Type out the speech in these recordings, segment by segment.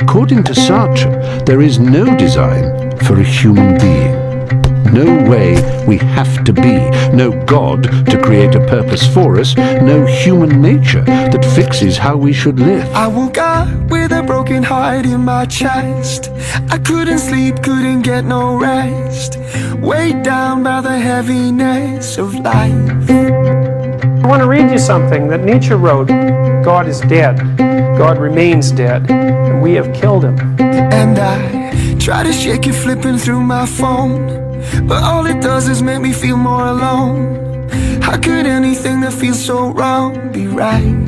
According to Sartre, there is no design for a human being. No way we have to be, no God to create a purpose for us, no human nature that fixes how we should live. I woke up with a broken heart in my chest. I couldn't sleep, couldn't get no rest, weighed down by the heaviness of life. I want to read you something that Nietzsche wrote. God is dead. God remains dead, and we have killed him. And I try to shake it, flipping through my phone, but all it does is make me feel more alone. How could anything that feels so wrong be right?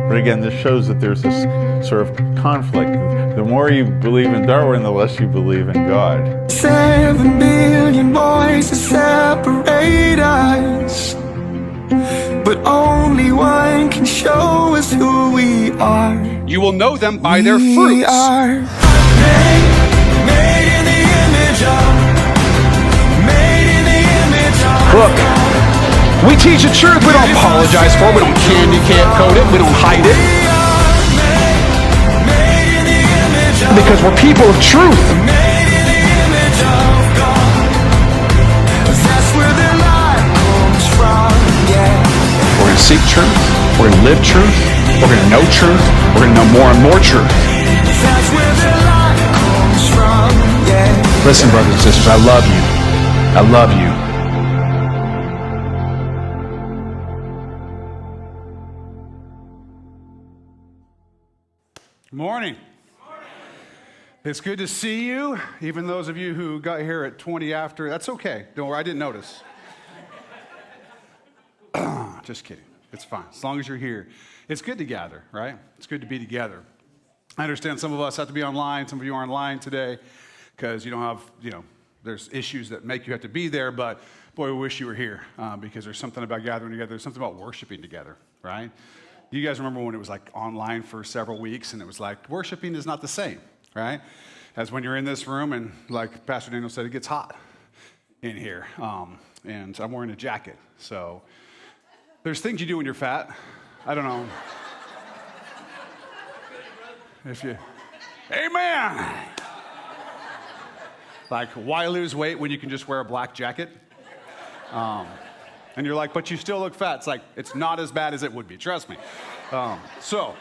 But again, this shows that there's this sort of conflict. The more you believe in Darwin, the less you believe in God. 7 billion voices separate us, but only one can show us who we are. You will know them by their We fruits. are made in the image of, made in the image of. Look, we teach the truth. We don't apologize for it. We don't candy coat it. We don't hide it. Made in the image of, Because we're people of truth. made in the image of God. That's where the light comes from, yeah. We're going to seek truth. We're going to live truth. We're going to know truth. We're going to know more and more truth. That's where the light comes from, yeah. Listen, brothers and sisters, I love you. I love you. Morning. It's good to see you, even those of you who got here at 20 after. That's okay. Don't worry, I didn't notice. Just kidding. It's fine. As long as you're here. It's good to gather, right? It's good to be together. I understand some of us have to be online. Some of you are online today because you don't have, there's issues that make you have to be there. But boy, we wish you were here because there's something about gathering together. There's something about worshiping together, right? You guys remember when it was like online for several weeks and it was like worshiping is not the same, right? As when you're in this room and like Pastor Daniel said, it gets hot in here. And I'm wearing a jacket. So there's things you do when you're fat. I don't know. If you, amen. Like, why lose weight when you can just wear a black jacket? And you're like, but you still look fat. It's like, it's not as bad as it would be, trust me. So,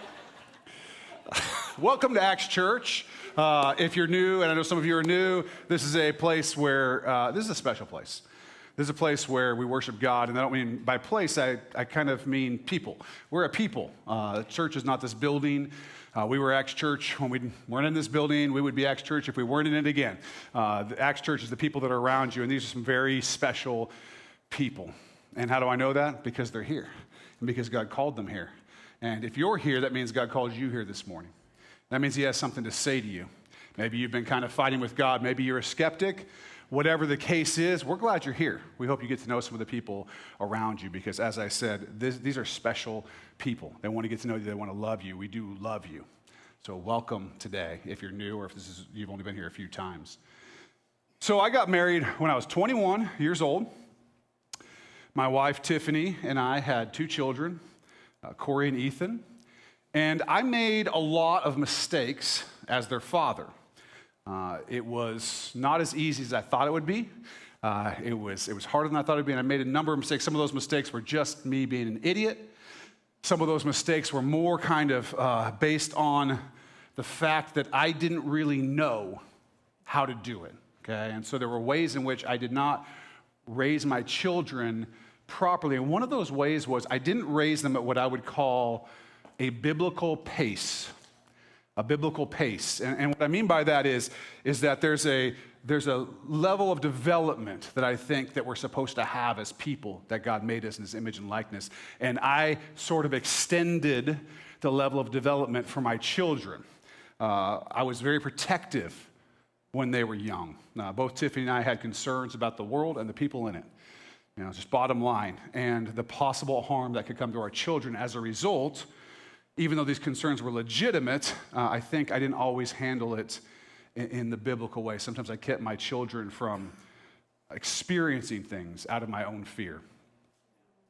welcome to Acts Church. If you're new, and I know some of you are new, this is a place where, this is a special place. This is a place where we worship God, and I don't mean by place, I kind of mean people. We're a people. Church is not this building. We were Acts Church when we weren't in this building. We would be Acts Church if we weren't in it again. The Acts Church is the people that are around you, and these are some very special people. And how do I know that? Because they're here, and because God called them here. And if you're here, that means God called you here this morning. That means he has something to say to you. Maybe you've been kind of fighting with God. Maybe you're a skeptic. Whatever the case is, we're glad you're here. We hope you get to know some of the people around you because, as I said, these are special people. They want to get to know you. They want to love you. We do love you. So welcome today if you're new or if you've only been here a few times. So I got married when I was 21 years old. My wife, Tiffany, and I had 2 children, Corey and Ethan. And I made a lot of mistakes as their father. It was not as easy as I thought it would be. It was harder than I thought it would be, and I made a number of mistakes. Some of those mistakes were just me being an idiot. Some of those mistakes were more kind of based on the fact that I didn't really know how to do it, okay? And so there were ways in which I did not raise my children properly. And one of those ways was I didn't raise them at what I would call a biblical pace. A biblical pace. And what I mean by that is that there's a level of development that I think that we're supposed to have as people, that God made us in his image and likeness. And I sort of extended the level of development for my children. I was very protective when they were young. Both Tiffany and I had concerns about the world and the people in it. Just bottom line. And the possible harm that could come to our children as a result. Even though these concerns were legitimate, I think I didn't always handle it in the biblical way. Sometimes I kept my children from experiencing things out of my own fear.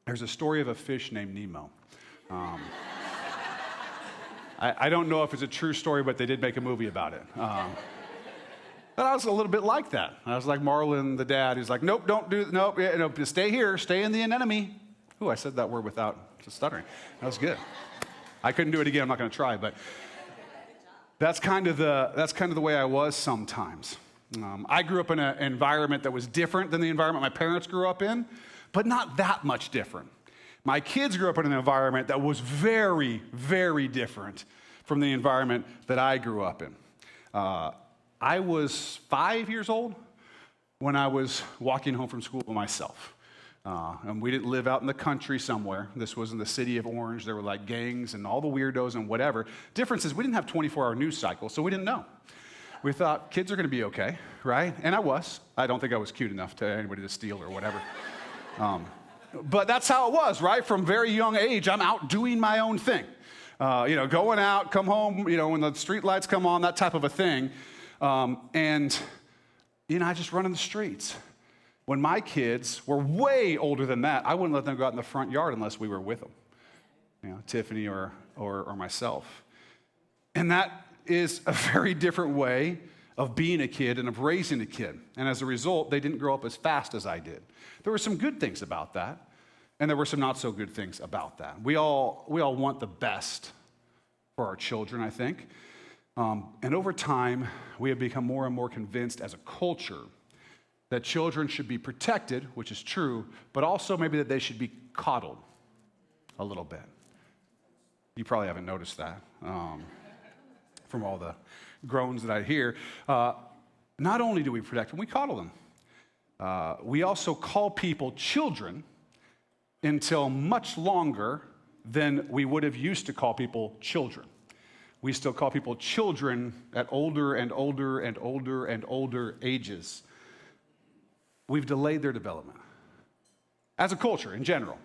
There's a story of a fish named Nemo. I don't know if it's a true story, but they did make a movie about it. But I was a little bit like that. I was like Marlon, the dad. He's like, nope, don't do, nope, yeah, no, stay here, stay in the anemone. Ooh, I said that word without stuttering. That was good. I couldn't do it again. I'm not going to try, but that's kind of the way I was sometimes. I grew up in an environment that was different than the environment my parents grew up in, but not that much different. My kids grew up in an environment that was very, very different from the environment that I grew up in. I was 5 years old when I was walking home from school by myself. And we didn't live out in the country somewhere. This was in the city of Orange. There were like gangs and all the weirdos and whatever. Difference is we didn't have 24-hour news cycles, so we didn't know. We thought kids are going to be okay, right? And I was. I don't think I was cute enough to anybody to steal or whatever. But that's how it was, right? From very young age, I'm out doing my own thing. Going out, come home, when the street lights come on, that type of a thing. I just run in the streets. When my kids were way older than that, I wouldn't let them go out in the front yard unless we were with them, Tiffany or myself. And that is a very different way of being a kid and of raising a kid. And as a result, they didn't grow up as fast as I did. There were some good things about that, and there were some not so good things about that. We all want the best for our children, I think. And over time, we have become more and more convinced as a culture that children should be protected, which is true, but also maybe that they should be coddled a little bit. You probably haven't noticed that from all the groans that I hear. Not only do we protect them, we coddle them. We also call people children until much longer than we would have used to call people children. We still call people children at older and older and older and older ages. We've delayed their development as a culture in general.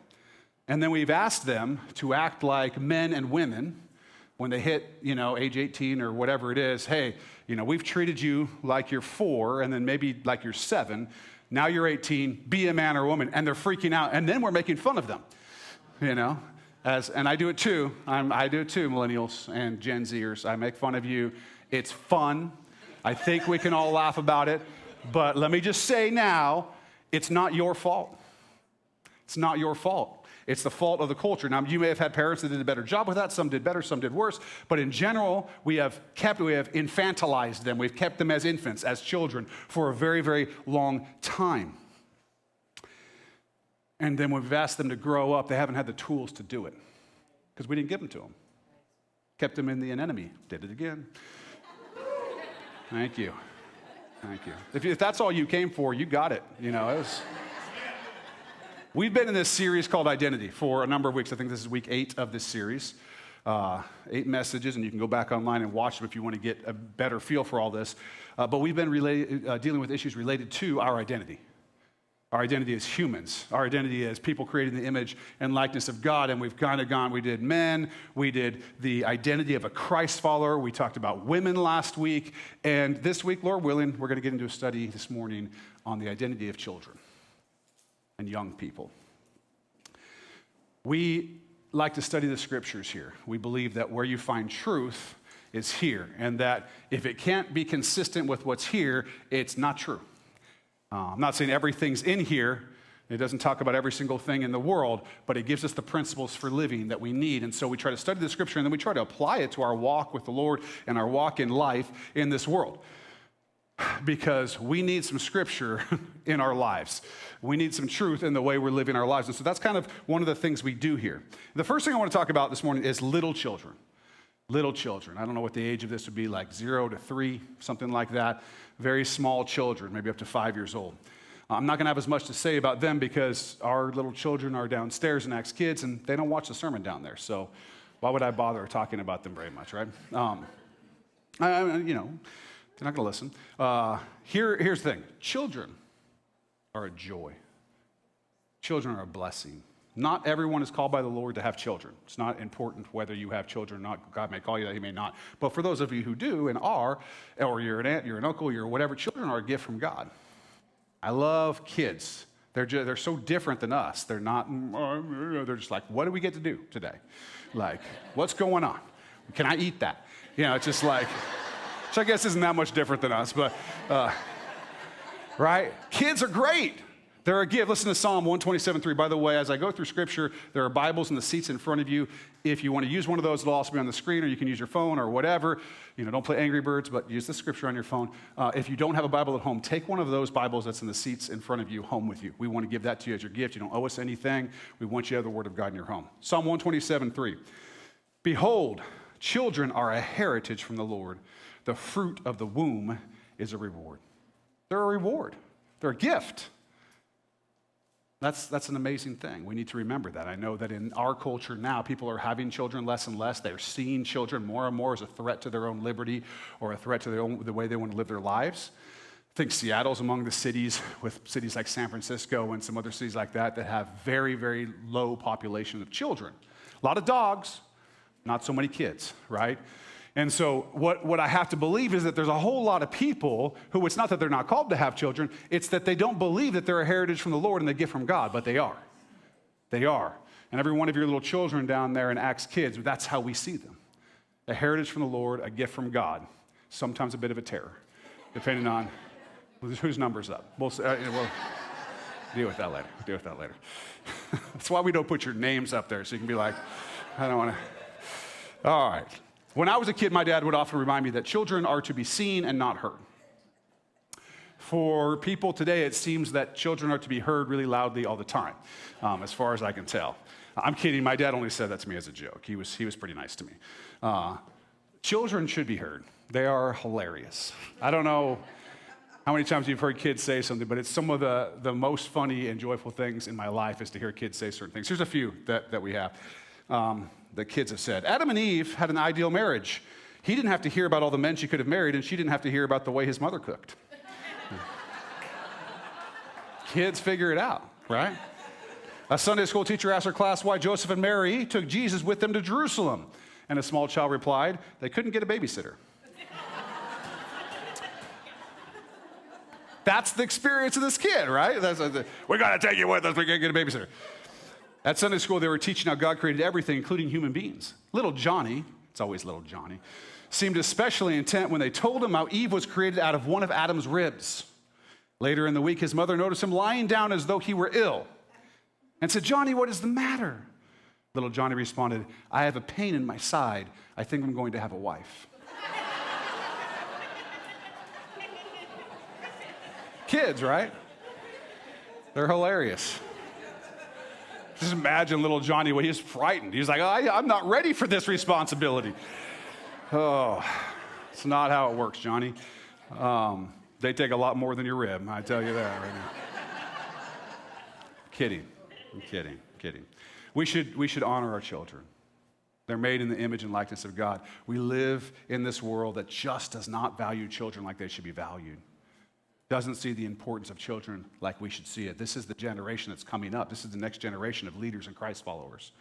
And then we've asked them to act like men and women when they hit, age 18 or whatever it is. Hey, we've treated you like you're 4 and then maybe like you're 7. Now you're 18, be a man or a woman. And they're freaking out. And then we're making fun of them, and I do it too. I do it too, millennials and Gen Zers. I make fun of you. It's fun. I think we can all laugh about it. But let me just say now, it's not your fault. It's not your fault. It's the fault of the culture. Now, you may have had parents that did a better job with that. Some did better, some did worse. But in general, we have infantilized them. We've kept them as infants, as children, for a very, very long time. And then when we've asked them to grow up, they haven't had the tools to do it because we didn't give them to them. Kept them in the anemone. Did it again. Thank you. Thank you. If that's all you came for, you got it. We've been in this series called Identity for a number of weeks. I think this is week 8 of this series. 8 messages, and you can go back online and watch them if you want to get a better feel for all this. But we've been dealing with issues related to our identity. Our identity as humans. Our identity as people created in the image and likeness of God. And we've kind of gone, we did men, we did the identity of a Christ follower, we talked about women last week, and this week, Lord willing, we're going to get into a study this morning on the identity of children and young people. We like to study the scriptures here. We believe that where you find truth is here, and that if it can't be consistent with what's here, it's not true. I'm not saying everything's in here. It doesn't talk about every single thing in the world, but it gives us the principles for living that we need. And so we try to study the scripture, and then we try to apply it to our walk with the Lord and our walk in life in this world. Because we need some scripture in our lives. We need some truth in the way we're living our lives. And so that's kind of one of the things we do here. The first thing I want to talk about this morning is little children. Little children. I don't know what the age of this would be, like 0 to 3, something like that. Very small children, maybe up to 5 years old. I'm not going to have as much to say about them because our little children are downstairs in Acts Kids, and they don't watch the sermon down there. So why would I bother talking about them very much, right? They're not going to listen. Here's the thing. Children are a joy. Children are a blessing. Not everyone is called by the Lord to have children. It's not important whether you have children or not. God may call you that, he may not. But for those of you who do and are, or you're an aunt, you're an uncle, you're whatever, children are a gift from God. I love kids. They're so different than us. They're not, they're just like, what do we get to do today? Like, what's going on? Can I eat that? You know, it's just like, which I guess isn't that much different than us, but, right? Kids are great. They're a gift. Listen to Psalm 127:3. By the way, as I go through Scripture, there are Bibles in the seats in front of you. If you want to use one of those, it'll also be on the screen, or you can use your phone or whatever. You know, don't play Angry Birds, but use the Scripture on your phone. If you don't have a Bible at home, take one of those Bibles that's in the seats in front of you home with you. We want to give that to you as your gift. You don't owe us anything. We want you to have the Word of God in your home. Psalm 127:3. Behold, children are a heritage from the Lord. The fruit of the womb is a reward. They're a reward. They're a gift. That's an amazing thing. We need to remember that. I know that in our culture now, people are having children less and less. They're seeing children more and more as a threat to their own liberty or a threat to the way they want to live their lives. I think Seattle's among the cities, with cities like San Francisco and some other cities like that have very, very low population of children. A lot of dogs, not so many kids, right? And so what I have to believe is that there's a whole lot of people who, it's not that they're not called to have children, it's that they don't believe that they're a heritage from the Lord and they gift from God, but they are. They are. And every one of your little children down there in Acts Kids, that's how we see them. A heritage from the Lord, a gift from God. Sometimes a bit of a terror, depending on whose number's up. We'll deal with that later. Deal with that later. That's why we don't put your names up there, so you can be like, I don't want to. All right. When I was a kid, my dad would often remind me that children are to be seen and not heard. For people today, it seems that children are to be heard really loudly all the time, as far as I can tell. I'm kidding. My dad only said that to me as a joke. He was pretty nice to me. Children should be heard. They are hilarious. I don't know how many times you've heard kids say something, but it's some of the most funny and joyful things in my life is to hear kids say certain things. Here's a few that we have. The kids have said. Adam and Eve had an ideal marriage. He didn't have to hear about all the men she could have married, and she didn't have to hear about the way his mother cooked. Kids figure it out, right? A Sunday school teacher asked her class why Joseph and Mary took Jesus with them to Jerusalem. And a small child replied, they couldn't get a babysitter. That's the experience of this kid, right? We got to take you with us. We can't get a babysitter. At Sunday school, they were teaching how God created everything, including human beings. Little Johnny, it's always little Johnny, seemed especially intent when they told him how Eve was created out of one of Adam's ribs. Later in the week, his mother noticed him lying down as though he were ill and said, Johnny, what is the matter? Little Johnny responded, I have a pain in my side. I think I'm going to have a wife. Kids, right? They're hilarious. Just imagine little Johnny when he's frightened. He's like, I'm not ready for this responsibility. Oh, it's not how it works, Johnny. They take a lot more than your rib, I tell you that right now. Kidding. I'm kidding. We should honor our children. They're made in the image and likeness of God. We live in this world that just does not value children like they should be valued. Doesn't see the importance of children like we should see it. This is the generation that's coming up. This is the next generation of leaders and Christ followers.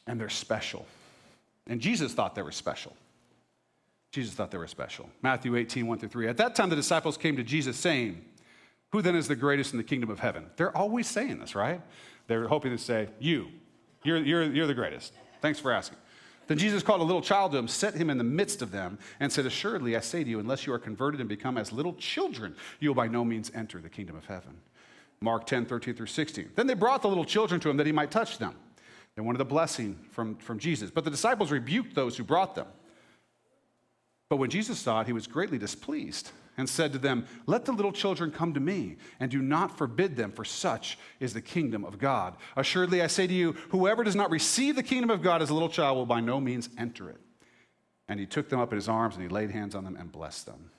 And they're special. And Jesus thought they were special. Matthew 18, 1-3. At that time, the disciples came to Jesus saying, who then is the greatest in the kingdom of heaven? They're always saying this, right? They're hoping to say, you're the greatest. Thanks for asking. Then Jesus called a little child to him, set him in the midst of them, and said, assuredly, I say to you, unless you are converted and become as little children, you will by no means enter the kingdom of heaven. Mark 10, 13-16. Then they brought the little children to him that he might touch them. They wanted a blessing from Jesus. But the disciples rebuked those who brought them. But when Jesus saw it, he was greatly displeased and said to them, let the little children come to me, and do not forbid them, for such is the kingdom of God. Assuredly, I say to you, whoever does not receive the kingdom of God as a little child will by no means enter it. And he took them up in his arms, and he laid hands on them and blessed them.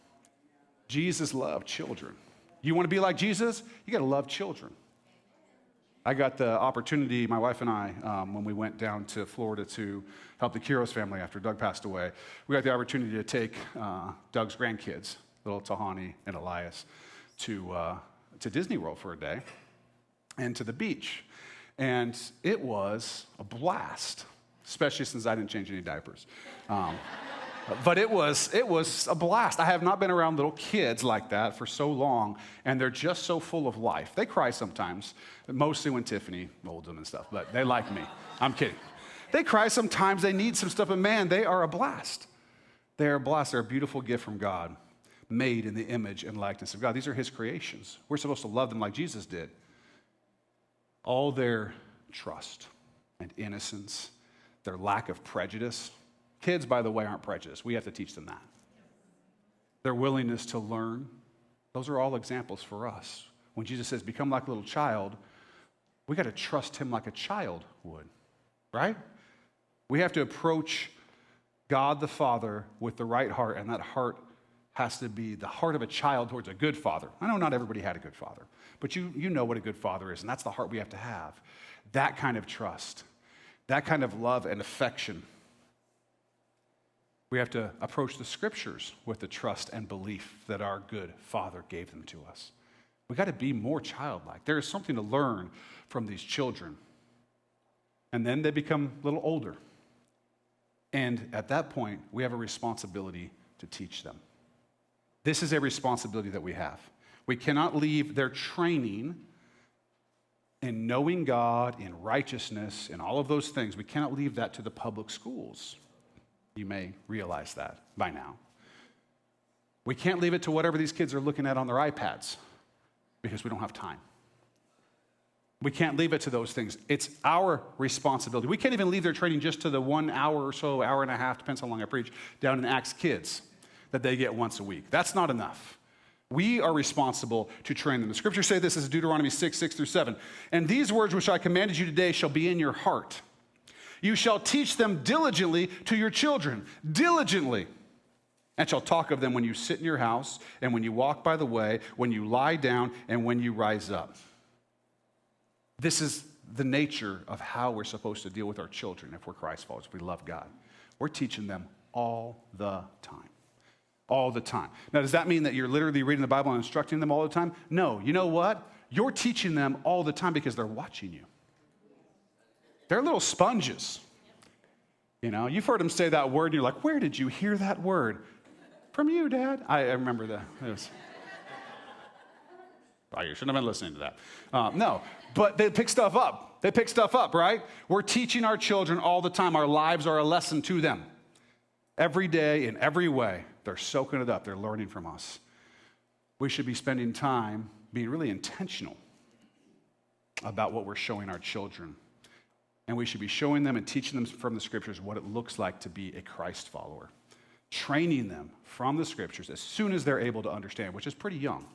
Jesus loved children. You want to be like Jesus? You got to love children. I got the opportunity, my wife and I, when we went down to Florida to help the Quiros family after Doug passed away, we got the opportunity to take Doug's grandkids, little Tahani and Elias, to Disney World for a day and to the beach. And it was a blast, especially since I didn't change any diapers. But it was a blast. I have not been around little kids like that for so long, and they're just so full of life. They cry sometimes, mostly when Tiffany holds them and stuff, but they like me. I'm kidding. They cry sometimes. They need some stuff, but man, they are a blast. They are a blast. They're a beautiful gift from God, made in the image and likeness of God. These are his creations. We're supposed to love them like Jesus did. All their trust and innocence, their lack of prejudice. Kids, by the way, aren't prejudiced. We have to teach them that. Their willingness to learn. Those are all examples for us. When Jesus says, become like a little child, we got to trust him like a child would, right? We have to approach God the Father with the right heart, and that heart has to be the heart of a child towards a good father. I know not everybody had a good father, but you know what a good father is, and that's the heart we have to have. That kind of trust, that kind of love and affection. We have to approach the scriptures with the trust and belief that our good Father gave them to us. We got to be more childlike. There is something to learn from these children. And then they become a little older. And at that point, we have a responsibility to teach them. This is a responsibility that we have. We cannot leave their training in knowing God, in righteousness, in all of those things. We cannot leave that to the public schools. You may realize that by now. We can't leave it to whatever these kids are looking at on their iPads because we don't have time. We can't leave it to those things. It's our responsibility. We can't even leave their training just to the 1 hour or so, hour and a half, depends how long I preach, down in Acts Kids that they get once a week. That's not enough. We are responsible to train them. The scriptures say this is Deuteronomy 6:6-7. And these words which I commanded you today shall be in your heart. You shall teach them diligently to your children, diligently, and shall talk of them when you sit in your house and when you walk by the way, when you lie down and when you rise up. This is the nature of how we're supposed to deal with our children if we're Christ followers, if we love God. We're teaching them all the time. All the time. Now, does that mean that you're literally reading the Bible and instructing them all the time? No. You know what? You're teaching them all the time because they're watching you. They're little sponges. You know, you've heard them say that word, and you're like, where did you hear that word? From you, Dad. I remember that. Oh, you shouldn't have been listening to that. No, but they pick stuff up. They pick stuff up, right? We're teaching our children all the time. Our lives are a lesson to them. Every day, in every way, they're soaking it up. They're learning from us. We should be spending time being really intentional about what we're showing our children. And we should be showing them and teaching them from the scriptures what it looks like to be a Christ follower. Training them from the scriptures as soon as they're able to understand, which is pretty young.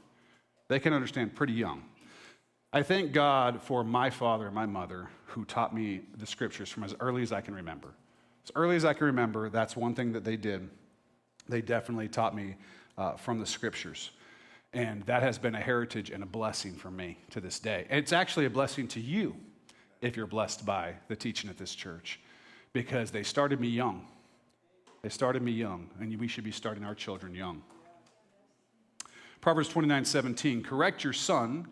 They can understand pretty young. I thank God for my father and my mother who taught me the scriptures from as early as I can remember. As early as I can remember, that's one thing that they did. They definitely taught me from the scriptures. And that has been a heritage and a blessing for me to this day. And it's actually a blessing to you if you're blessed by the teaching at this church, because they started me young. They started me young, and we should be starting our children young. Proverbs 29:17, correct your son,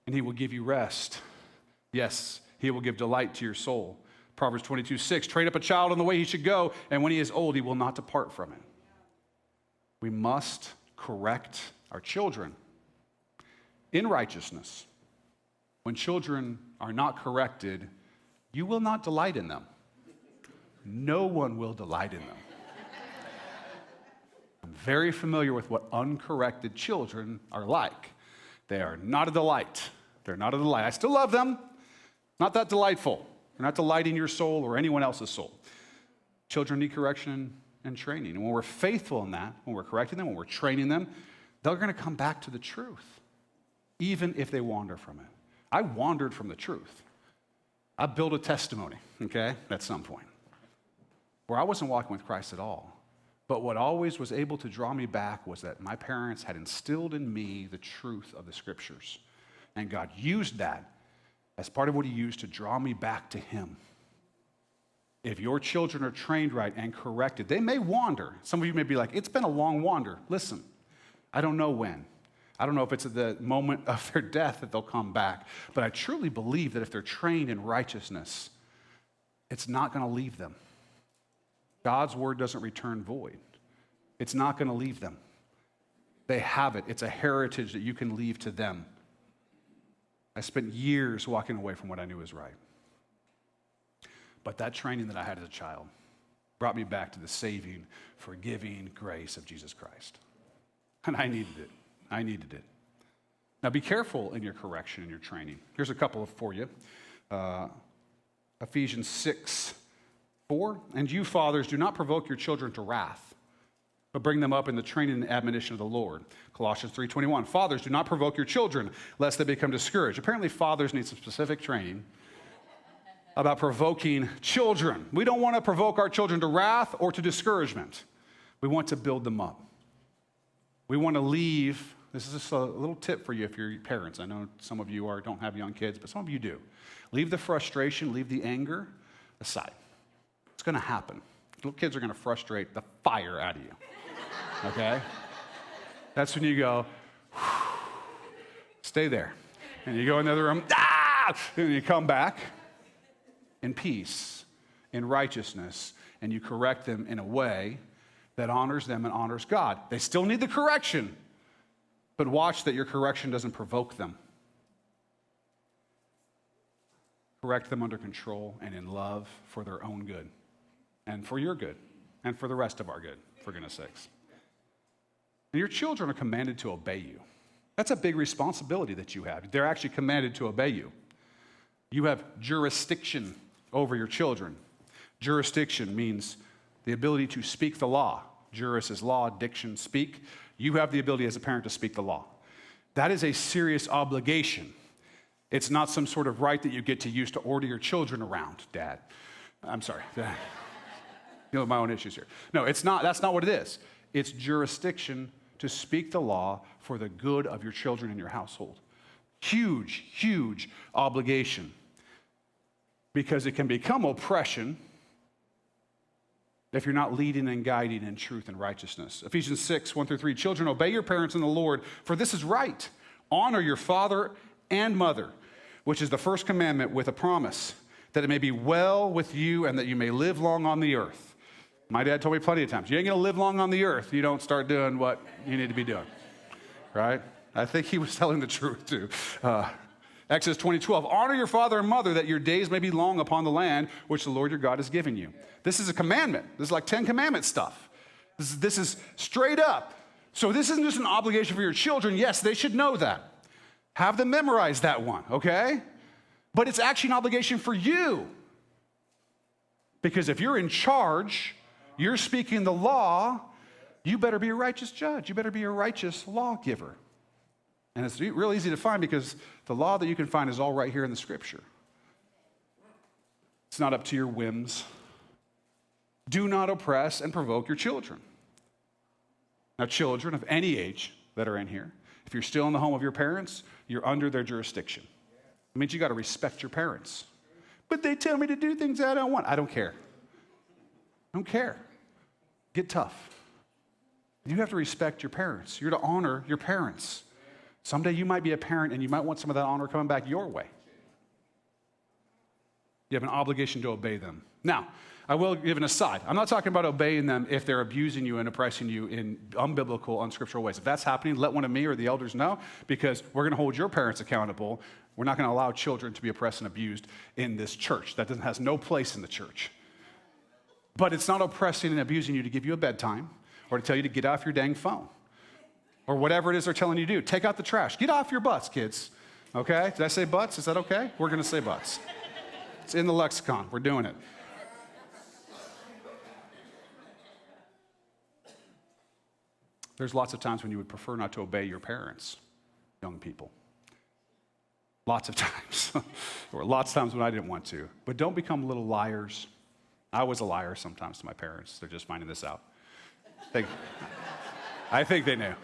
and he will give you rest. Yes, he will give delight to your soul. Proverbs 22:6, train up a child in the way he should go, and when he is old, he will not depart from it. We must correct our children in righteousness. When children are not corrected, you will not delight in them. No one will delight in them. I'm very familiar with what uncorrected children are like. They are not a delight. They're not a delight. I still love them. Not that delightful. They're not delighting your soul or anyone else's soul. Children need correction and training. And when we're faithful in that, when we're correcting them, when we're training them, they're going to come back to the truth, even if they wander from it. I wandered from the truth. I built a testimony, okay, at some point, where I wasn't walking with Christ at all. But what always was able to draw me back was that my parents had instilled in me the truth of the scriptures. And God used that as part of what he used to draw me back to him. If your children are trained right and corrected, they may wander. Some of you may be like, it's been a long wander. Listen, I don't know when. I don't know if it's at the moment of their death that they'll come back. But I truly believe that if they're trained in righteousness, it's not going to leave them. God's word doesn't return void. It's not going to leave them. They have it. It's a heritage that you can leave to them. I spent years walking away from what I knew was right. But that training that I had as a child brought me back to the saving, forgiving grace of Jesus Christ. And I needed it. I needed it. Now be careful in your correction and your training. Here's a couple for you. Ephesians 6:4. And you, fathers, do not provoke your children to wrath, but bring them up in the training and admonition of the Lord. Colossians 3:21. Fathers, do not provoke your children, lest they become discouraged. Apparently, fathers need some specific training about provoking children. We don't want to provoke our children to wrath or to discouragement. We want to build them up. We want to leave. This is just a little tip for you if you're parents. I know some of you don't have young kids, but some of you do. Leave the frustration, leave the anger aside. It's going to happen. Little kids are going to frustrate the fire out of you. Okay? That's when you go, stay there. And you go in the other room, and you come back in peace, in righteousness, and you correct them in a way that honors them and honors God. They still need the correction, but watch that your correction doesn't provoke them. Correct them under control and in love for their own good, and for your good, and for the rest of our good, for goodness sakes. And your children are commanded to obey you. That's a big responsibility that you have. They're actually commanded to obey you. You have jurisdiction over your children. Jurisdiction means the ability to speak the law. Juris is law, diction, speak. You have the ability as a parent to speak the law. That is a serious obligation. It's not some sort of right that you get to use to order your children around, Dad. I'm sorry. You know, my own issues here. No, it's not. That's not what it is. It's jurisdiction to speak the law for the good of your children in your household. Huge, huge obligation. Because it can become oppression if you're not leading and guiding in truth and righteousness. Ephesians 6:1-3. Children, obey your parents in the Lord, for this is right. Honor your father and mother, which is the first commandment with a promise, that it may be well with you and that you may live long on the earth. My dad told me plenty of times, you ain't going to live long on the earth. You don't start doing what you need to be doing, right? I think he was telling the truth too. Exodus 20:12, honor your father and mother that your days may be long upon the land which the Lord your God has given you. This is a commandment. This is like 10 commandment stuff. This is straight up. So this isn't just an obligation for your children. Yes, they should know that. Have them memorize that one, okay? But it's actually an obligation for you. Because if you're in charge, you're speaking the law, you better be a righteous judge. You better be a righteous lawgiver. And it's real easy to find because the law that you can find is all right here in the scripture. It's not up to your whims. Do not oppress and provoke your children. Now, children of any age that are in here, if you're still in the home of your parents, you're under their jurisdiction. It means you got to respect your parents. But they tell me to do things I don't want. I don't care. I don't care. Get tough. You have to respect your parents. You're to honor your parents. Someday you might be a parent and you might want some of that honor coming back your way. You have an obligation to obey them. Now, I will give an aside. I'm not talking about obeying them if they're abusing you and oppressing you in unbiblical, unscriptural ways. If that's happening, let one of me or the elders know, because we're going to hold your parents accountable. We're not going to allow children to be oppressed and abused in this church. That has no place in the church. But it's not oppressing and abusing you to give you a bedtime or to tell you to get off your dang phone or whatever it is they're telling you to do. Take out the trash. Get off your butts, kids. Okay? Did I say butts? Is that okay? We're going to say butts. It's in the lexicon. We're doing it. There's lots of times when you would prefer not to obey your parents, young people. Lots of times. Or lots of times when I didn't want to. But don't become little liars. I was a liar sometimes to my parents. They're just finding this out. I think they knew.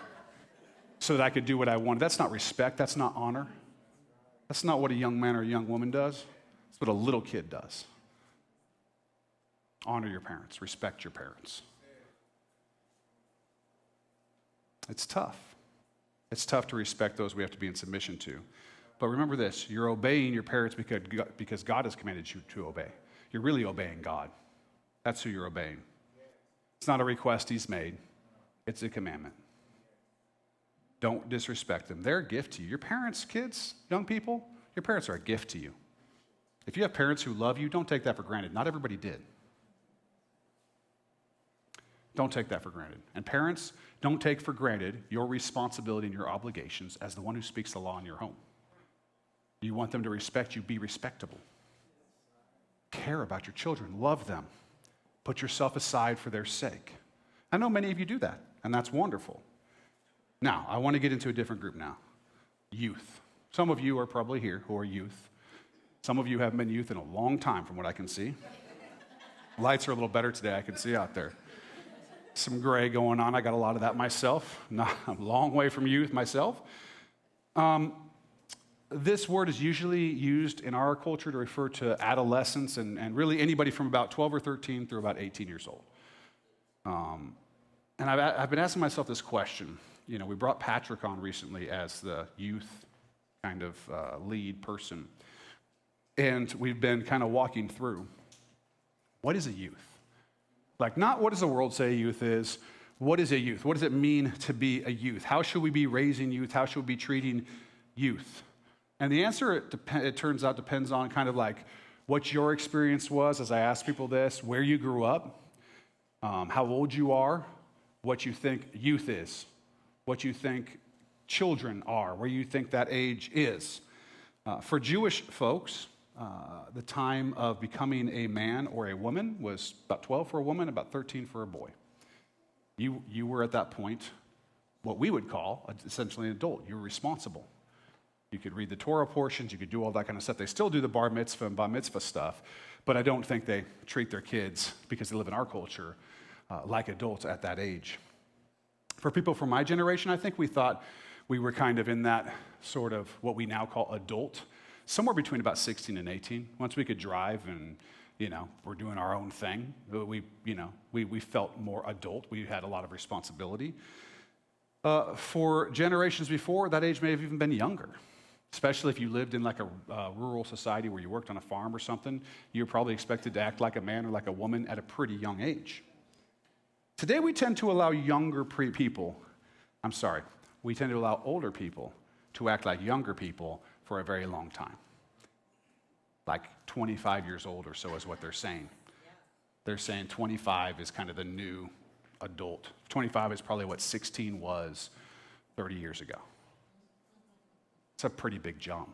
So that I could do what I wanted. That's not respect. That's not honor. That's not what a young man or a young woman does. That's what a little kid does. Honor your parents. Respect your parents. It's tough. It's tough to respect those we have to be in submission to. But remember this, you're obeying your parents because God has commanded you to obey. You're really obeying God. That's who you're obeying. It's not a request he's made. It's a commandment. Don't disrespect them. They're a gift to you. Your parents, kids, young people, your parents are a gift to you. If you have parents who love you, don't take that for granted. Not everybody did. Don't take that for granted. And parents, don't take for granted your responsibility and your obligations as the one who speaks the law in your home. You want them to respect you, be respectable. Care about your children, love them. Put yourself aside for their sake. I know many of you do that, and that's wonderful. Now, I want to get into a different group now. Youth. Some of you are probably here who are youth. Some of you haven't been youth in a long time from what I can see. Lights are a little better today, I can see out there. Some gray going on. I got a lot of that myself. I'm a long way from youth myself. This word is usually used in our culture to refer to adolescents and really anybody from about 12 or 13 through about 18 years old. And I've been asking myself this question. You know, we brought Patrick on recently as the youth kind of lead person. And we've been kind of walking through, what is a youth? Like, not what does the world say youth is, what is a youth? What does it mean to be a youth? How should we be raising youth? How should we be treating youth? And the answer, it turns out, depends on kind of like what your experience was, as I ask people this, where you grew up, how old you are, what you think youth is, what you think children are, where you think that age is. For Jewish folks, the time of becoming a man or a woman was about 12 for a woman, about 13 for a boy. You were at that point what we would call essentially an adult. You were responsible. You could read the Torah portions, you could do all that kind of stuff. They still do the bar mitzvah and bar mitzvah stuff, but I don't think they treat their kids, because they live in our culture, like adults at that age. For people from my generation, I think we thought we were kind of in that sort of what we now call adult, somewhere between about 16 and 18. Once we could drive and, we're doing our own thing, we felt more adult. We had a lot of responsibility. For generations before, that age may have even been younger, especially if you lived in like a rural society where you worked on a farm or something. You were probably expected to act like a man or like a woman at a pretty young age. Today, we tend to allow we tend to allow older people to act like younger people for a very long time. Like 25 years old or so is what they're saying. They're saying 25 is kind of the new adult. 25 is probably what 16 was 30 years ago. It's a pretty big jump.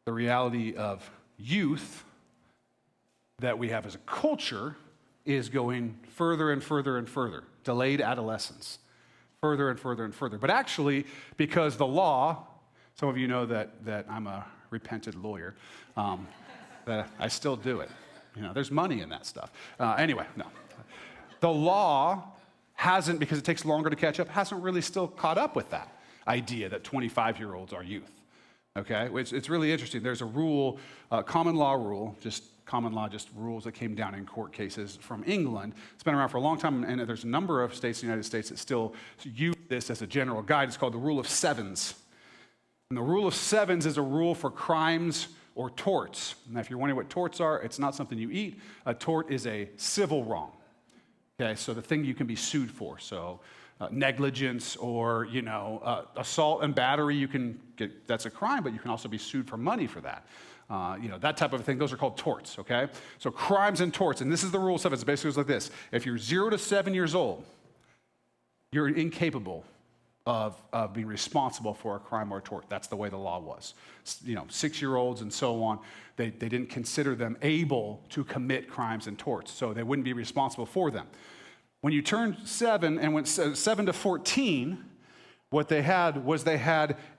The reality of youth that we have as a culture is going further and further and further. Delayed adolescence. Further and further and further. But actually, because the law, some of you know that I'm a repentant lawyer, that I still do it. There's money in that stuff. Anyway, no. The law hasn't, because it takes longer to catch up, hasn't really still caught up with that idea that 25-year-olds are youth. Okay? It's really interesting. There's a rule, common law rule, just rules that came down in court cases from England. It's been around for a long time, and there's a number of states in the United States that still use this as a general guide. It's called the rule of sevens. And the rule of sevens is a rule for crimes or torts. Now, if you're wondering what torts are, it's not something you eat. A tort is a civil wrong. Okay, so the thing you can be sued for. So negligence or, assault and battery, you can get, that's a crime, but you can also be sued for money for that. That type of thing, those are called torts, okay? So crimes and torts, and this is the rule of sevens. It basically goes like this. If you're 0 to 7 years old, you're incapable of being responsible for a crime or a tort. That's the way the law was. 6-year-olds and so on, they didn't consider them able to commit crimes and torts, so they wouldn't be responsible for them. When you turned 7 and went 7 to 14, what they had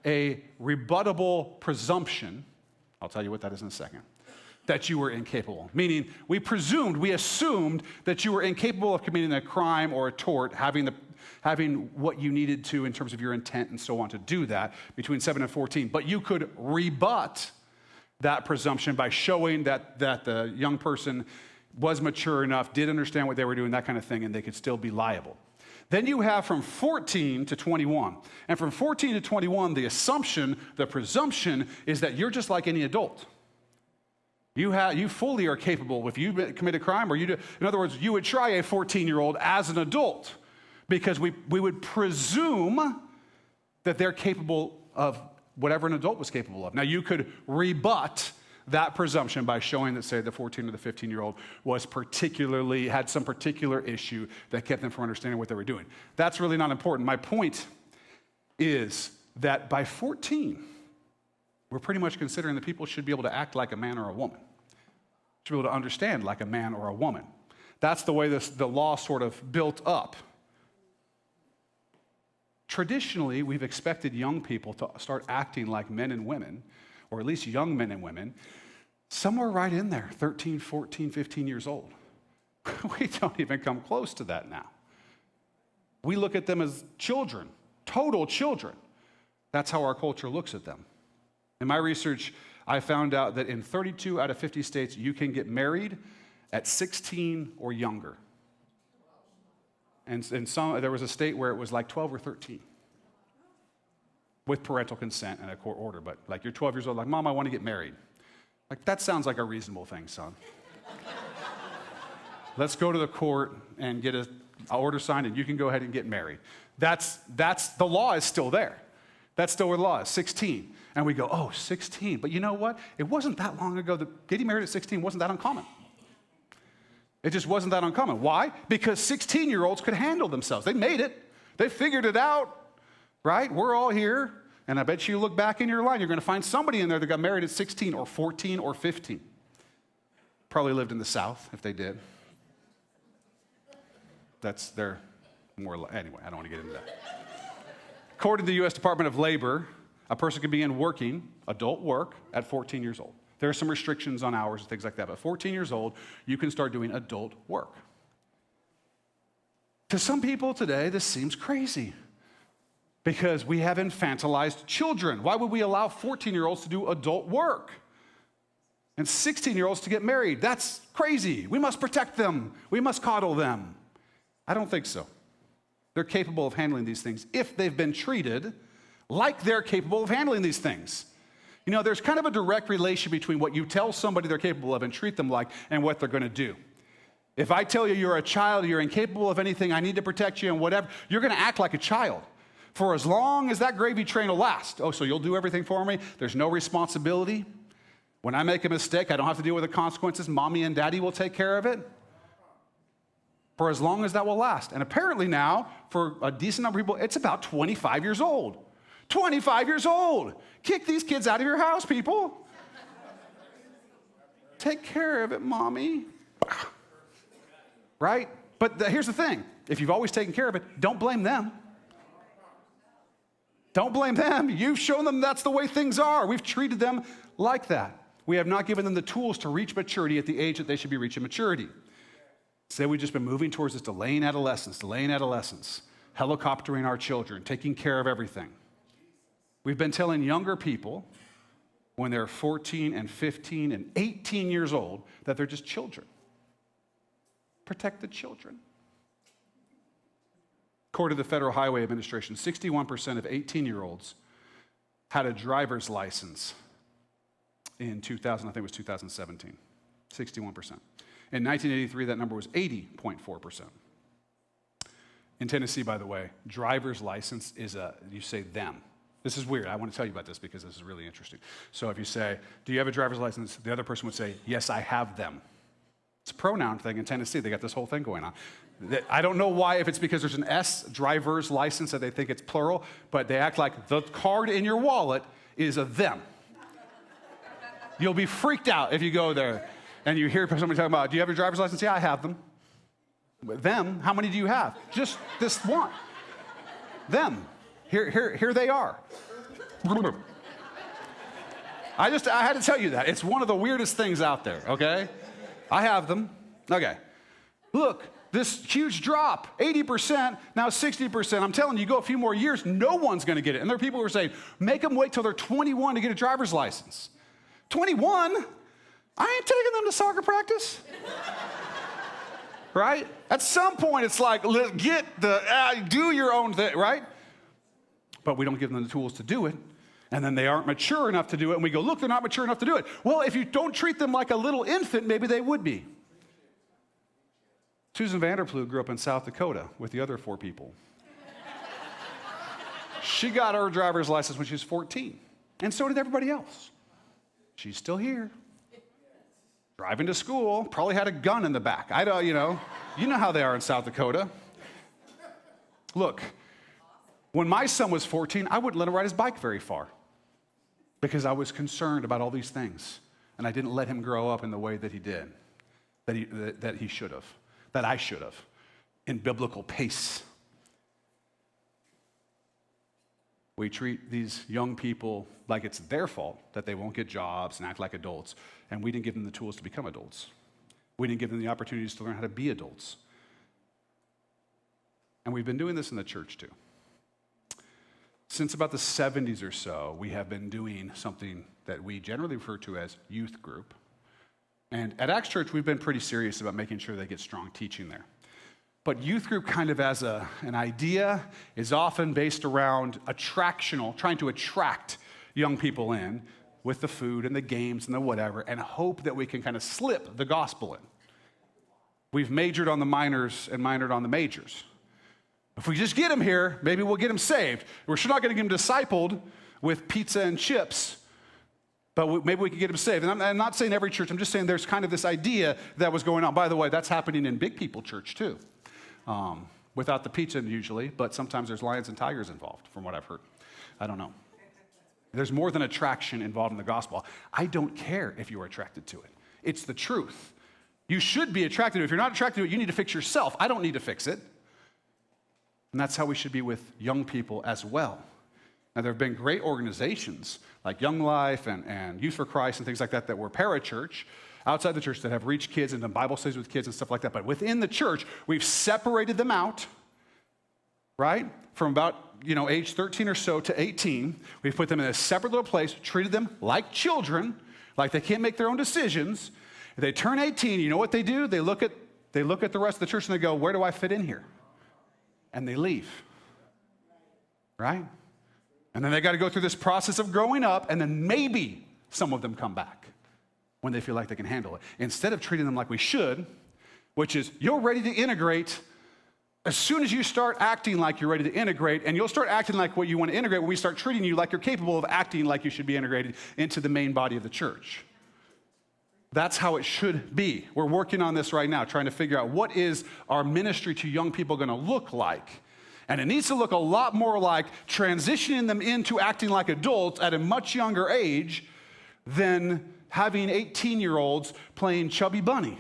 a rebuttable presumption. I'll tell you what that is in a second. That you were incapable. Meaning, we assumed that you were incapable of committing a crime or a tort, having what you needed to in terms of your intent and so on to do that between 7 and 14. But you could rebut that presumption by showing that the young person was mature enough, did understand what they were doing, that kind of thing, and they could still be liable. Then you have from 14 to 21. And from 14 to 21, the presumption is that you're just like any adult. You fully are capable, if you commit a crime, or in other words, you would try a 14-year-old as an adult, because we would presume that they're capable of whatever an adult was capable of. Now, you could rebut that presumption by showing that, say, the 14 or the 15-year-old had some particular issue that kept them from understanding what they were doing. That's really not important. My point is that by 14, we're pretty much considering that people should be able to act like a man or a woman, should be able to understand like a man or a woman. That's the way the law sort of built up. Traditionally, we've expected young people to start acting like men and women, or at least young men and women, somewhere right in there, 13, 14, 15 years old. We don't even come close to that now. We look at them as children, total children. That's how our culture looks at them. In my research, I found out that in 32 out of 50 states, you can get married at 16 or younger. And there was a state where it was like 12 or 13 with parental consent and a court order. But like you're 12 years old, like, Mom, I want to get married. Like, that sounds like a reasonable thing, son. Let's go to the court and get an order signed and you can go ahead and get married. That's the law is still there. That's still where the law is, 16. And we go, oh, 16. But you know what? It wasn't that long ago that getting married at 16 wasn't that uncommon. It just wasn't that uncommon. Why? Because 16-year-olds could handle themselves. They made it. They figured it out, right? We're all here. And I bet you look back in your line, you're going to find somebody in there that got married at 16 or 14 or 15. Probably lived in the South if they did. That's their anyway, I don't want to get into that. According to the U.S. Department of Labor, a person can begin working, adult work, at 14 years old. There are some restrictions on hours and things like that, but 14 years old, you can start doing adult work. To some people today, this seems crazy because we have infantilized children. Why would we allow 14-year-olds to do adult work and 16-year-olds to get married? That's crazy. We must protect them. We must coddle them. I don't think so. They're capable of handling these things if they've been treated like they're capable of handling these things. You know, there's kind of a direct relation between what you tell somebody they're capable of and treat them like and what they're going to do. If I tell you you're a child, you're incapable of anything, I need to protect you and whatever, you're going to act like a child for as long as that gravy train will last. Oh, so you'll do everything for me? There's no responsibility? When I make a mistake, I don't have to deal with the consequences. Mommy and daddy will take care of it? For as long as that will last. And apparently now, for a decent number of people, it's about 25 years old. 25 years old. Kick these kids out of your house, people. Take care of it, mommy. Right? But here's the thing. If you've always taken care of it, don't blame them. Don't blame them. You've shown them that's the way things are. We've treated them like that. We have not given them the tools to reach maturity at the age that they should be reaching maturity. Say we've just been moving towards this delaying adolescence, helicoptering our children, taking care of everything. We've been telling younger people when they're 14 and 15 and 18 years old that they're just children. Protect the children. According to the Federal Highway Administration, 61% of 18-year-olds had a driver's license in 2000, I think it was 2017, 61%. In 1983, that number was 80.4%. In Tennessee, by the way, driver's license is you say them. This is weird. I want to tell you about this because this is really interesting. So if you say, do you have a driver's license? The other person would say, yes, I have them. It's a pronoun thing in Tennessee. They got this whole thing going on. I don't know why, if it's because there's an S, driver's license, that they think it's plural, but they act like the card in your wallet is a them. You'll be freaked out if you go there and you hear somebody talking about, do you have your driver's license? Yeah, I have them. Them, how many do you have? Just this one. Them. Here they are. I had to tell you that. It's one of the weirdest things out there, okay? I have them. Okay. Look, this huge drop, 80%, now 60%. I'm telling you, go a few more years, no one's going to get it. And there are people who are saying, make them wait till they're 21 to get a driver's license. 21? I ain't taking them to soccer practice. Right? At some point, it's like, do your own thing, right? But we don't give them the tools to do it. And then they aren't mature enough to do it. And we go, look, they're not mature enough to do it. Well, if you don't treat them like a little infant, maybe they would be. Susan Vanderploeg grew up in South Dakota with the other 4 people. She got her driver's license when she was 14. And so did everybody else. She's still here. driving to school, probably had a gun in the back. I don't, you know how they are in South Dakota. Look, when my son was 14, I wouldn't let him ride his bike very far because I was concerned about all these things. And I didn't let him grow up in the way that he did, that he should have, that I should have, in biblical pace. We treat these young people like it's their fault that they won't get jobs and act like adults, and we didn't give them the tools to become adults. We didn't give them the opportunities to learn how to be adults. And we've been doing this in the church too. Since about the 70s or so, we have been doing something that we generally refer to as youth group. And at Acts Church, we've been pretty serious about making sure they get strong teaching there. But youth group kind of as an idea is often based around attractional, trying to attract young people in with the food and the games and the whatever, and hope that we can kind of slip the gospel in. We've majored on the minors and minored on the majors. If we just get them here, maybe we'll get them saved. We're sure not going to get them discipled with pizza and chips, but maybe we can get them saved. And I'm not saying every church, I'm just saying there's kind of this idea that was going on. By the way, that's happening in big people church too. Without the pizza usually, but sometimes there's lions and tigers involved, from what I've heard. I don't know. There's more than attraction involved in the gospel. I don't care if you're attracted to it. It's the truth. You should be attracted to it. If you're not attracted to it, you need to fix yourself. I don't need to fix it. And that's how we should be with young people as well. Now, there have been great organizations like Young Life and Youth for Christ and things like that that were parachurch, outside the church, that have reached kids and done Bible studies with kids and stuff like that. But within the church, we've separated them out, right? From about, age 13 or so to 18. We've put them in a separate little place, treated them like children, like they can't make their own decisions. If they turn 18, you know what they do? They look at the rest of the church and they go, where do I fit in here? And they leave, right? And then they got to go through this process of growing up, and then maybe some of them come back when they feel like they can handle it. Instead of treating them like we should, which is you're ready to integrate as soon as you start acting like you're ready to integrate, and you'll start acting like what you want to integrate when we start treating you like you're capable of acting like you should be integrated into the main body of the church. That's how it should be. We're working on this right now, trying to figure out what is our ministry to young people going to look like. And it needs to look a lot more like transitioning them into acting like adults at a much younger age than having 18-year-olds playing Chubby Bunny.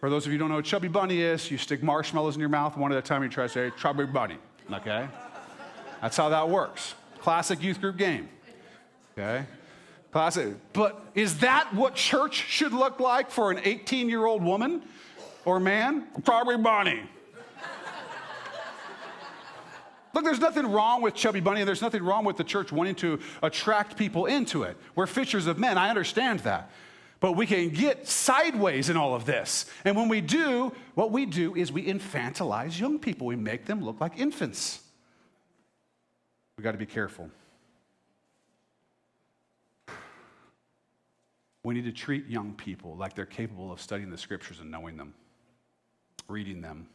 For those of you who don't know what Chubby Bunny is, you stick marshmallows in your mouth one at a time and you try to say, Chubby Bunny, okay? That's how that works. Classic youth group game, okay? Classic. But is that what church should look like for an 18-year-old woman or man? Chubby Bunny. Look, there's nothing wrong with Chubby Bunny, and there's nothing wrong with the church wanting to attract people into it. We're fishers of men. I understand that. But we can get sideways in all of this. And when we do, what we do is we infantilize young people. We make them look like infants. We got to be careful. We need to treat young people like they're capable of studying the scriptures and knowing them, reading them.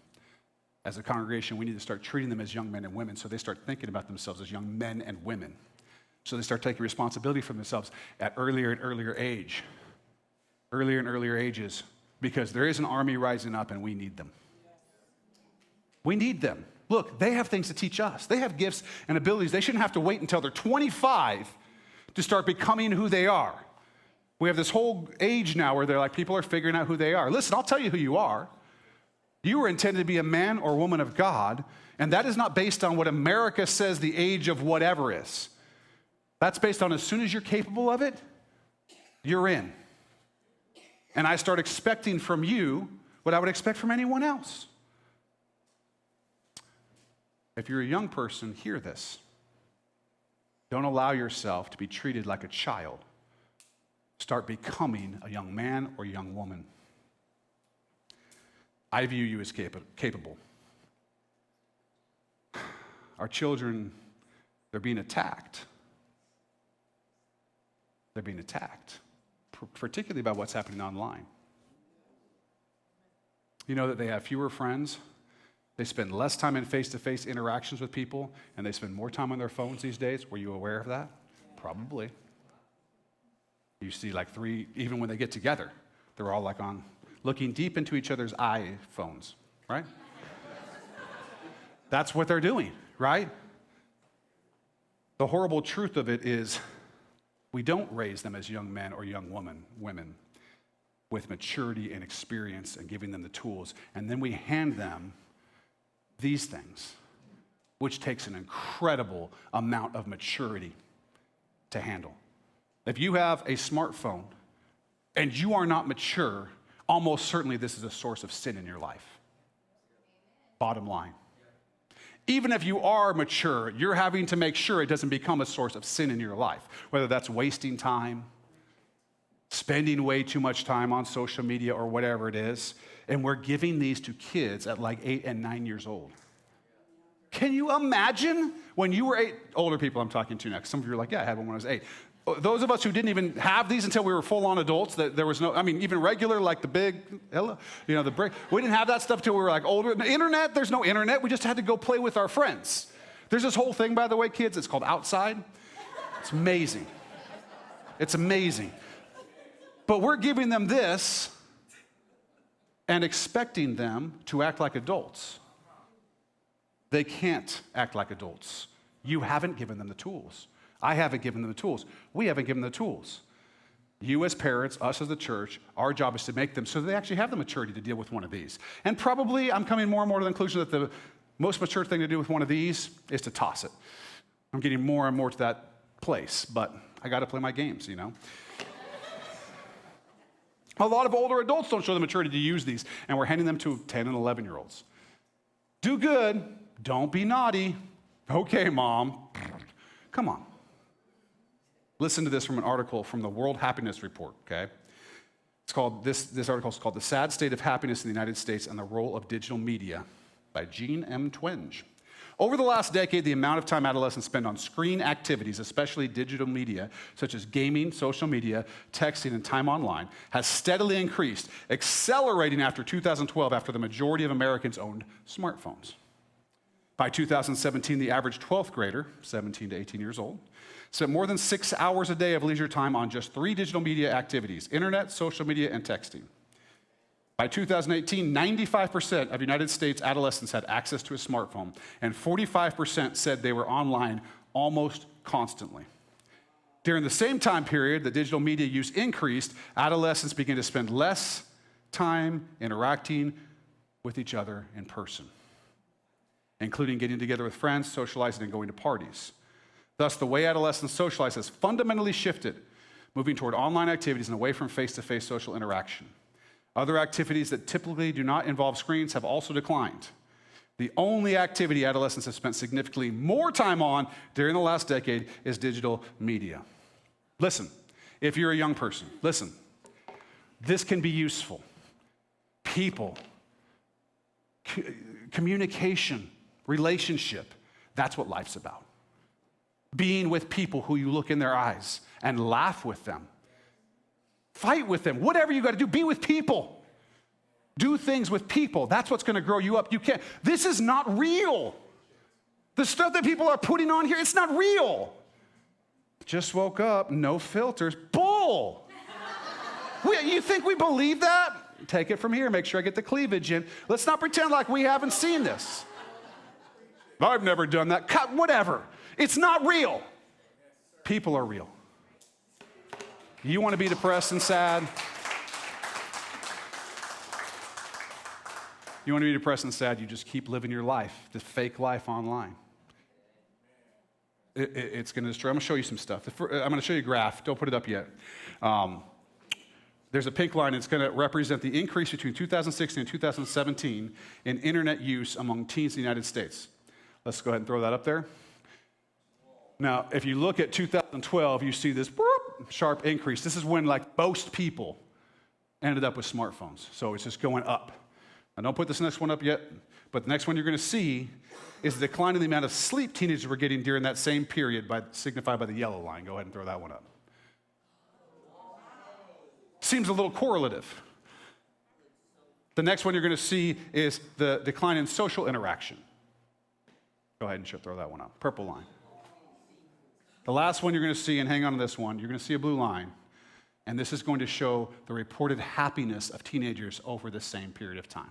As a congregation, we need to start treating them as young men and women so they start thinking about themselves as young men and women. So they start taking responsibility for themselves at earlier and earlier age. Earlier and earlier ages, because there is an army rising up and we need them. We need them. Look, they have things to teach us. They have gifts and abilities. They shouldn't have to wait until they're 25 to start becoming who they are. We have this whole age now where they're like, people are figuring out who they are. Listen, I'll tell you who you are. You were intended to be a man or woman of God, and that is not based on what America says the age of whatever is. That's based on as soon as you're capable of it, you're in. And I start expecting from you what I would expect from anyone else. If you're a young person, hear this. Don't allow yourself to be treated like a child. Start becoming a young man or young woman. I view you as capable. Our children, they're being attacked. They're being attacked, particularly by what's happening online. You know that they have fewer friends. They spend less time in face-to-face interactions with people, and they spend more time on their phones these days. Were you aware of that? Probably. You see like three, even when they get together, they're all like looking deep into each other's iPhones, right? That's what they're doing, right? The horrible truth of it is we don't raise them as young men or young women with maturity and experience and giving them the tools. And then we hand them these things, which takes an incredible amount of maturity to handle. If you have a smartphone and you are not mature, almost certainly this is a source of sin in your life. Bottom line. Even if you are mature, you're having to make sure it doesn't become a source of sin in your life, whether that's wasting time, spending way too much time on social media or whatever it is. And we're giving these to kids at like 8 and 9 years old. Can you imagine when you were 8? Older people I'm talking to next. Some of you are like, yeah, I had one when I was 8. Those of us who didn't even have these until we were full-on adults, that there was no, I mean, even regular, like the big, the break, we didn't have that stuff till we were like older. The internet, there's no internet. We just had to go play with our friends. There's this whole thing, by the way, kids, it's called Outside. It's amazing. It's amazing. But we're giving them this and expecting them to act like adults. They can't act like adults. You haven't given them the tools. I haven't given them the tools. We haven't given them the tools. You as parents, us as the church, our job is to make them so they actually have the maturity to deal with one of these. And probably I'm coming more and more to the conclusion that the most mature thing to do with one of these is to toss it. I'm getting more and more to that place, but I got to play my games, A lot of older adults don't show the maturity to use these, and we're handing them to 10 and 11-year-olds. Do good, don't be naughty. Okay, Mom. Come on. Listen to this from an article from the World Happiness Report, okay? It's called, this article is called The Sad State of Happiness in the United States and the Role of Digital Media by Jean M. Twenge. Over the last decade, the amount of time adolescents spend on screen activities, especially digital media, such as gaming, social media, texting, and time online, has steadily increased, accelerating after 2012, after the majority of Americans owned smartphones. By 2017, the average 12th grader, 17 to 18 years old, spent more than 6 hours a day of leisure time on just 3 digital media activities: internet, social media, and texting. By 2018, 95% of United States adolescents had access to a smartphone, and 45% said they were online almost constantly. During the same time period, the digital media use increased. Adolescents began to spend less time interacting with each other in person, including getting together with friends, socializing, and going to parties. Thus, the way adolescents socialize has fundamentally shifted, moving toward online activities and away from face-to-face social interaction. Other activities that typically do not involve screens have also declined. The only activity adolescents have spent significantly more time on during the last decade is digital media. Listen, if you're a young person, listen. This can be useful. People, communication, relationship, that's what life's about. Being with people who you look in their eyes and laugh with them. Fight with them. Whatever you got to do, be with people. Do things with people. That's what's going to grow you up. You can't. This is not real. The stuff that people are putting on here, it's not real. Just woke up, no filters. Bull. You think we believe that? Take it from here. Make sure I get the cleavage in. Let's not pretend like we haven't seen this. I've never done that. Cut, whatever. It's not real. People are real. You want to be depressed and sad? You want to be depressed and sad, you just keep living your life, the fake life online. It's going to destroy. I'm going to show you some stuff. I'm going to show you a graph. Don't put it up yet. There's a pink line. It's going to represent the increase between 2016 and 2017 in internet use among teens in the United States. Let's go ahead and throw that up there. Now, if you look at 2012, you see this sharp increase. This is when most people ended up with smartphones. So it's just going up. Now, don't put this next one up yet, but the next one you're going to see is the decline in the amount of sleep teenagers were getting during that same period, signified by the yellow line. Go ahead and throw that one up. Seems a little correlative. The next one you're going to see is the decline in social interaction. Go ahead and throw that one up. Purple line. The last one you're going to see, and hang on to this one, you're going to see a blue line, And this is going to show the reported happiness of teenagers over the same period of time.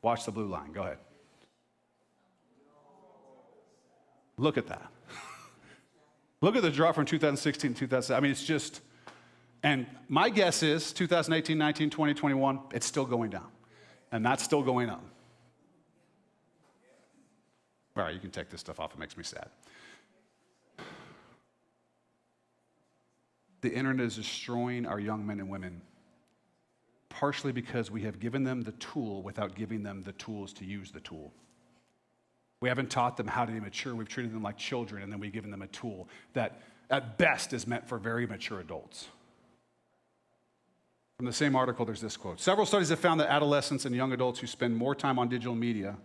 Watch the blue line. Go ahead. Look at that. Look at the drop from 2016 to 2017. I mean, it's just, and my guess is 2018, 19, 20, 21, it's still going down. And that's still going up. All right, you can take this stuff off. It makes me sad. The internet is destroying our young men and women, partially because we have given them the tool without giving them the tools to use the tool. We haven't taught them how to be mature. We've treated them like children, and then we've given them a tool that, at best, is meant for very mature adults. From the same article, there's this quote. Several studies have found that adolescents and young adults who spend more time on digital media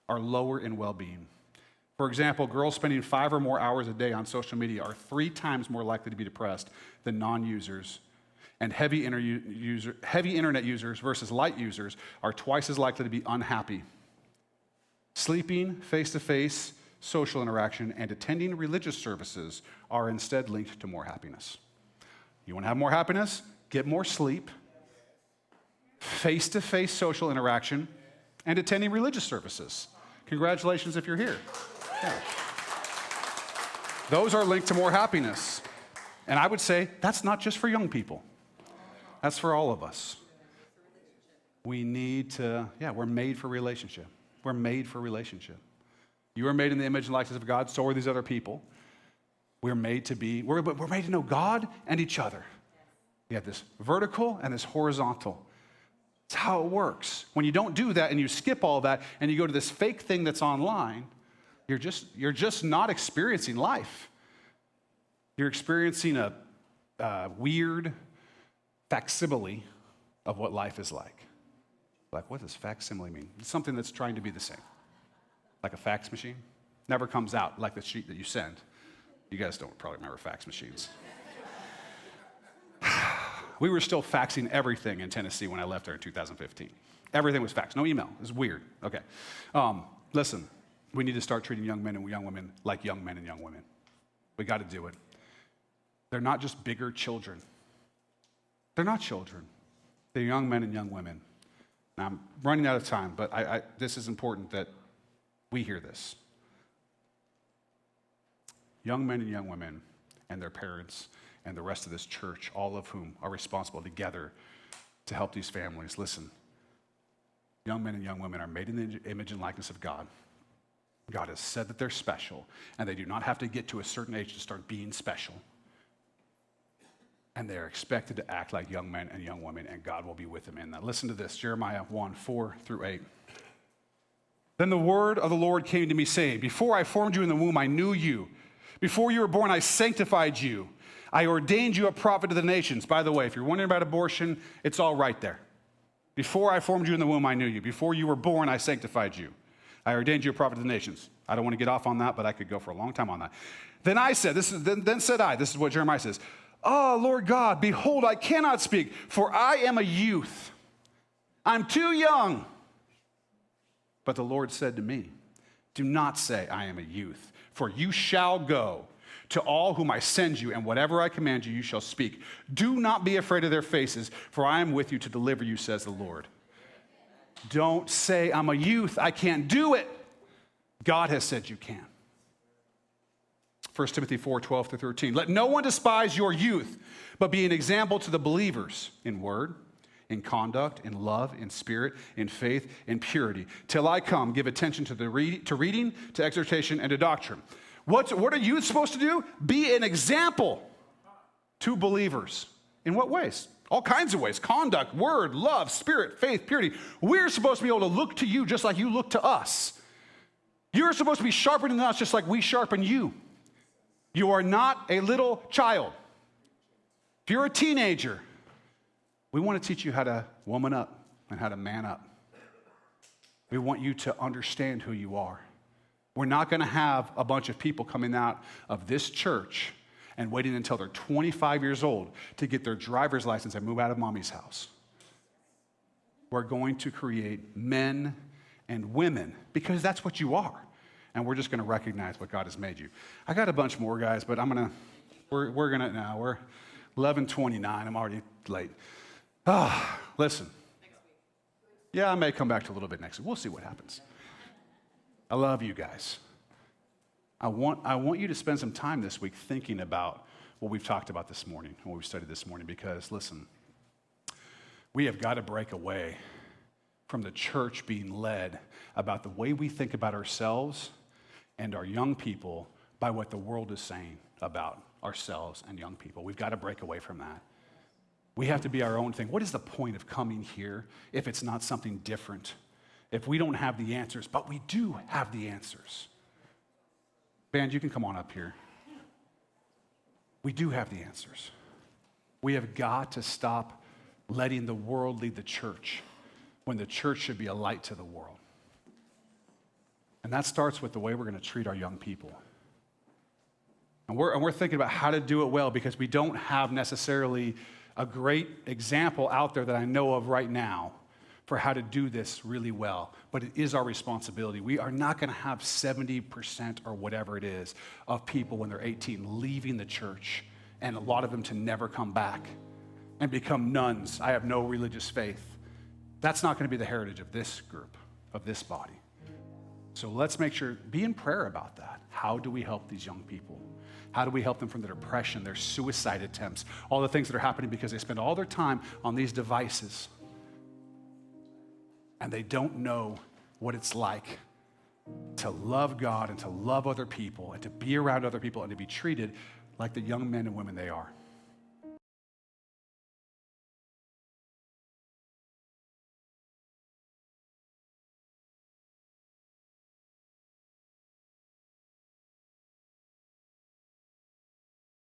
are lower in well-being. For example, girls spending 5 or more hours a day on social media are 3 times more likely to be depressed than non-users. And heavy internet users versus light users are twice as likely to be unhappy. Sleeping, face-to-face social interaction, and attending religious services are instead linked to more happiness. You want to have more happiness? Get more sleep, face-to-face social interaction, and attending religious services. Congratulations if you're here. Yeah. Those are linked to more happiness. And I would say that's not just for young people. That's for all of us. We need to, we're made for relationship. We're made for relationship. You are made in the image and likeness of God, so are these other people. We're made to know God and each other. We have this vertical and this horizontal. It's how it works. When you don't do that and you skip all that and you go to this fake thing that's online, you're just not experiencing life. You're experiencing a weird facsimile of what life is like. Like, what does facsimile mean? It's something that's trying to be the same. Like a fax machine. Never comes out like the sheet that you send. You guys don't probably remember fax machines. We were still faxing everything in Tennessee when I left there in 2015. Everything was faxed. No email. It was weird. Okay. Listen, we need to start treating young men and young women like young men and young women. We got to do it. They're not just bigger children. They're not children. They're young men and young women. Now, I'm running out of time, but this is important that we hear this. Young men and young women and their parents and the rest of this church, all of whom are responsible together to help these families. Listen, young men and young women are made in the image and likeness of God. God has said that they're special, and they do not have to get to a certain age to start being special. And they're expected to act like young men and young women, and God will be with them in that. Listen to this, Jeremiah 1, 4-8. Then the word of the Lord came to me, saying, before I formed you in the womb, I knew you. Before you were born, I sanctified you. I ordained you a prophet to the nations. By the way, if you're wondering about abortion, it's all right there. Before I formed you in the womb, I knew you. Before you were born, I sanctified you. I ordained you a prophet to the nations. I don't want to get off on that, but I could go for a long time on that. Then I said, this is what Jeremiah says. Oh, Lord God, behold, I cannot speak, for I am a youth. I'm too young. But the Lord said to me, do not say I am a youth, for you shall go to all whom I send you, and whatever I command you, you shall speak. Do not be afraid of their faces, for I am with you to deliver you, says the Lord. Don't say I'm a youth, I can't do it. God has said you can. 1 Timothy 4, 12-13. Let no one despise your youth, but be an example to the believers in word, in conduct, in love, in spirit, in faith, in purity. Till I come, give attention to reading, to exhortation, and to doctrine. What are youth supposed to do? Be an example to believers. In what ways? All kinds of ways. Conduct, word, love, spirit, faith, purity. We're supposed to be able to look to you just like you look to us. You're supposed to be sharpening us just like we sharpen you. You are not a little child. If you're a teenager, we want to teach you how to woman up and how to man up. We want you to understand who you are. We're not going to have a bunch of people coming out of this church and waiting until they're 25 years old to get their driver's license and move out of mommy's house. We're going to create men and women because that's what you are. And we're just going to recognize what God has made you. I got a bunch more, guys, but we're 11:29. I'm already late. Listen. Yeah, I may come back to a little bit next week. We'll see what happens. I love you guys. I want you to spend some time this week thinking about what we've talked about this morning, what we've studied this morning, because listen, we have got to break away from the church being led about the way we think about ourselves and our young people by what the world is saying about ourselves and young people. We've got to break away from that. We have to be our own thing. What is the point of coming here if it's not something different? If we don't have the answers, but we do have the answers. Band, you can come on up here. We do have the answers. We have got to stop letting the world lead the church when the church should be a light to the world. And that starts with the way we're going to treat our young people. And we're thinking about how to do it well because we don't have necessarily a great example out there that I know of right now for how to do this really well. But it is our responsibility. We are not going to have 70% or whatever it is of people when they're 18 leaving the church, and a lot of them to never come back and become nuns. I have no religious faith. That's not going to be the heritage of this group, of this body. So let's make sure, be in prayer about that. How do we help these young people? How do we help them from their depression, their suicide attempts, all the things that are happening because they spend all their time on these devices and they don't know what it's like to love God and to love other people and to be around other people and to be treated like the young men and women they are.